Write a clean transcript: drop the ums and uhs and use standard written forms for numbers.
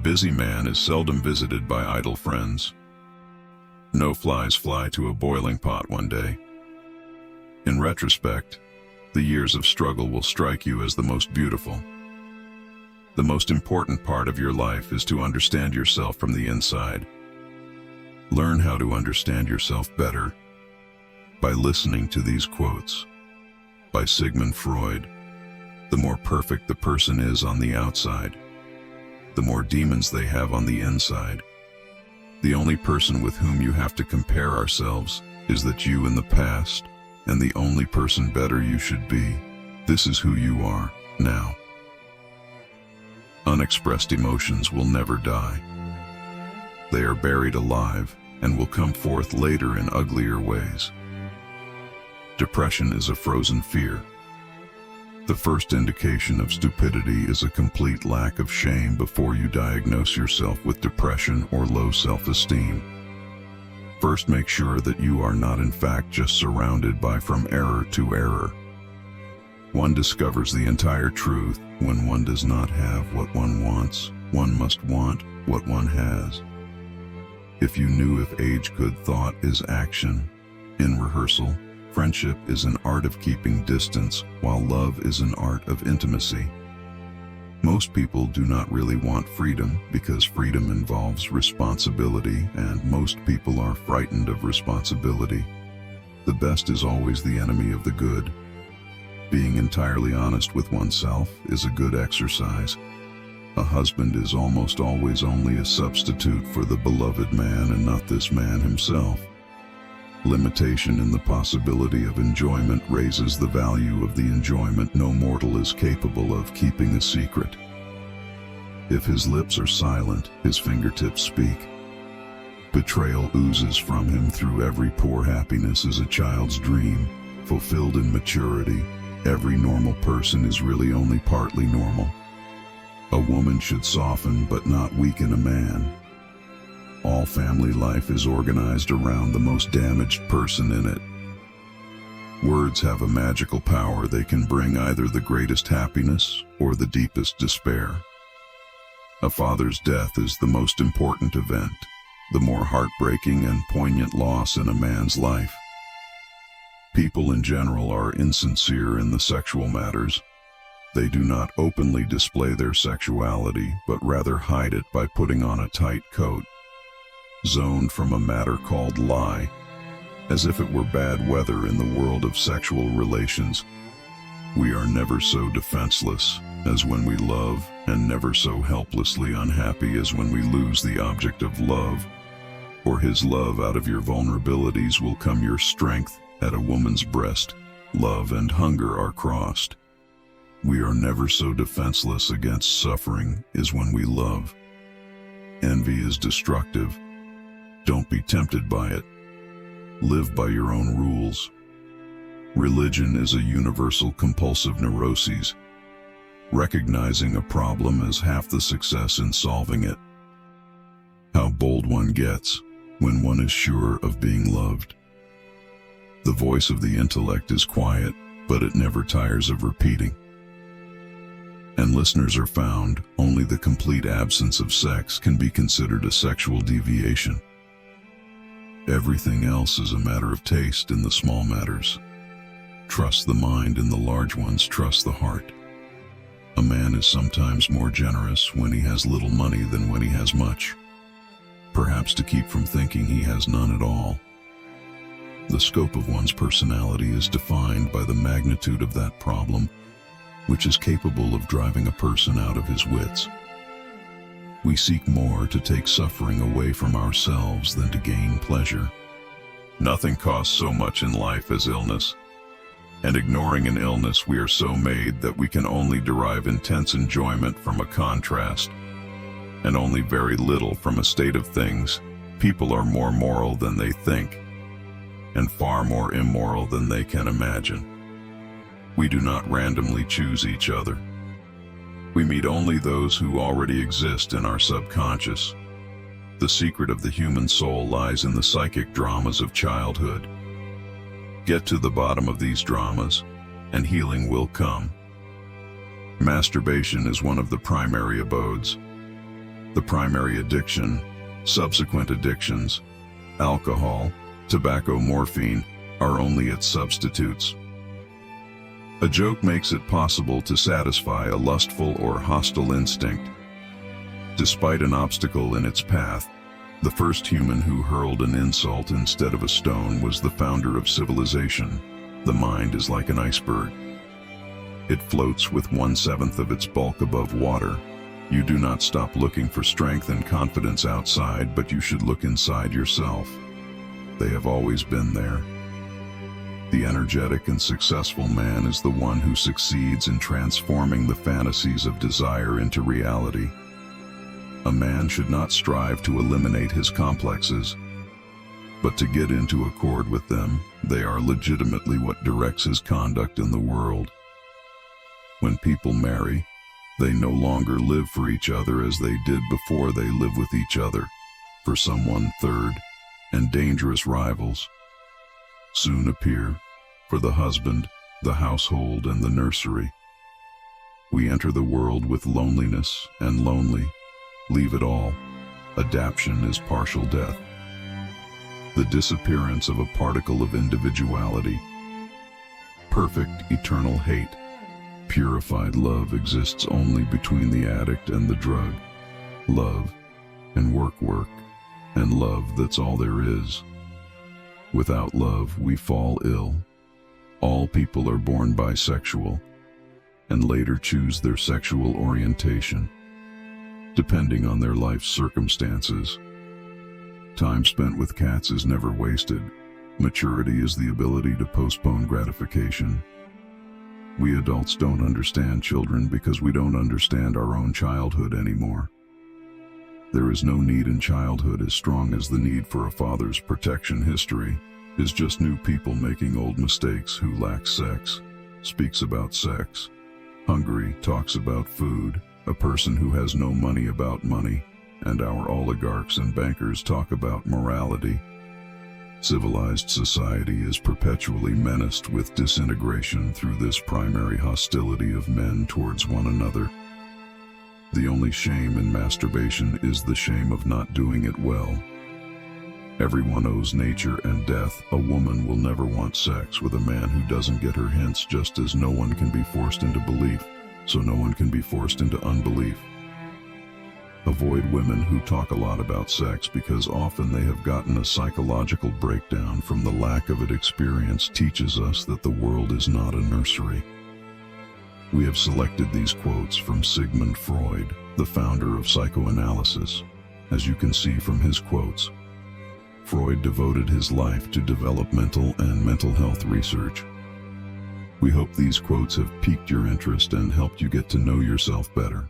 busy man is seldom visited by idle friends. No flies fly to a boiling pot one day. In retrospect, the years of struggle will strike you as the most beautiful. The most important part of your life is to understand yourself from the inside. Learn how to understand yourself better by listening to these quotes by Sigmund Freud. The more perfect the person is on the outside, the more demons they have on the inside. The only person with whom you have to compare ourselves is that you in the past, and the only person better you should be. This is who you are now. Unexpressed emotions will never die. They are buried alive and will come forth later in uglier ways. Depression is a frozen fear. The first indication of stupidity is a complete lack of shame before you diagnose yourself with depression or low self-esteem. First, make sure that you are not in fact just surrounded by from error to error. One discovers the entire truth when one does not have what one wants. One must want what one has. If you knew if age good thought is action in rehearsal, friendship is an art of keeping distance, while love is an art of intimacy. Most people do not really want freedom because freedom involves responsibility, and most people are frightened of responsibility. The best is always the enemy of the good. Being entirely honest with oneself is a good exercise. A husband is almost always only a substitute for the beloved man and not this man himself. Limitation in the possibility of enjoyment raises the value of the enjoyment. No mortal is capable of keeping a secret. If his lips are silent, his fingertips speak. Betrayal oozes from him through every pore. Happiness is a child's dream, fulfilled in maturity. Every normal person is really only partly normal. A woman should soften but not weaken a man. All family life is organized around the most damaged person in it. Words have a magical power. They can bring either the greatest happiness or the deepest despair. A father's death is the most important event, the more heartbreaking and poignant loss in a man's life. People in general are insincere in the sexual matters. They do not openly display their sexuality, but rather hide it by putting on a tight coat, zoned from a matter called lie, as if it were bad weather in the world of sexual relations. We are never so defenseless as when we love, and never so helplessly unhappy as when we lose the object of love. For his love, out of your vulnerabilities will come your strength. At a woman's breast, love and hunger are crossed. We are never so defenseless against suffering as when we love. Envy is destructive. Don't be tempted by it. Live by your own rules. Religion is a universal compulsive neuroses, recognizing a problem as half the success in solving it. How bold one gets when one is sure of being loved. The voice of the intellect is quiet, but it never tires of repeating. And listeners are found. Only the complete absence of sex can be considered a sexual deviation. Everything else is a matter of taste in the small matters. Trust the mind in the large ones, trust the heart. A man is sometimes more generous when he has little money than when he has much, perhaps to keep from thinking he has none at all. The scope of one's personality is defined by the magnitude of that problem, which is capable of driving a person out of his wits. We seek more to take suffering away from ourselves than to gain pleasure. Nothing costs so much in life as illness, and ignoring an illness, we are so made that we can only derive intense enjoyment from a contrast, and only very little from a state of things. People are more moral than they think, and far more immoral than they can imagine. We do not randomly choose each other. We meet only those who already exist in our subconscious. The secret of the human soul lies in the psychic dramas of childhood. Get to the bottom of these dramas, and healing will come. Masturbation is one of the primary abodes. The primary addiction, subsequent addictions, alcohol, tobacco, morphine, are only its substitutes. A joke makes it possible to satisfy a lustful or hostile instinct. Despite an obstacle in its path, the first human who hurled an insult instead of a stone was the founder of civilization. The mind is like an iceberg. It floats with 1/7 of its bulk above water. You do not stop looking for strength and confidence outside, but you should look inside yourself. They have always been there. The energetic and successful man is the one who succeeds in transforming the fantasies of desire into reality. A man should not strive to eliminate his complexes, but to get into accord with them. They are legitimately what directs his conduct in the world. When people marry, they no longer live for each other as they did before they live with each other, for someone third, and dangerous rivals soon appear for the husband, the household, and the nursery. We enter the world with loneliness, and lonely, leave it all. Adaptation is partial death. The disappearance of a particle of individuality. Perfect, eternal hate. Purified love exists only between the addict and the drug. Love and work, and love, that's all there is. Without love, we fall ill. All people are born bisexual, and later choose their sexual orientation, depending on their life circumstances. Time spent with cats is never wasted. Maturity is the ability to postpone gratification. We adults don't understand children because we don't understand our own childhood anymore. There is no need in childhood as strong as the need for a father's protection. History is just new people making old mistakes. Who lacks sex speaks about sex. Hungry talks about food. A person who has no money about money. And our oligarchs and bankers talk about morality. Civilized society is perpetually menaced with disintegration through this primary hostility of men towards one another. The only shame in masturbation is the shame of not doing it well. Everyone owes nature and death. A woman will never want sex with a man who doesn't get her hints, just as no one can be forced into belief, so no one can be forced into unbelief. Avoid women who talk a lot about sex because often they have gotten a psychological breakdown from the lack of it. Experience teaches us that the world is not a nursery. We have selected these quotes from Sigmund Freud, the founder of psychoanalysis. As you can see from his quotes, Freud devoted his life to developmental and mental health research. We hope these quotes have piqued your interest and helped you get to know yourself better.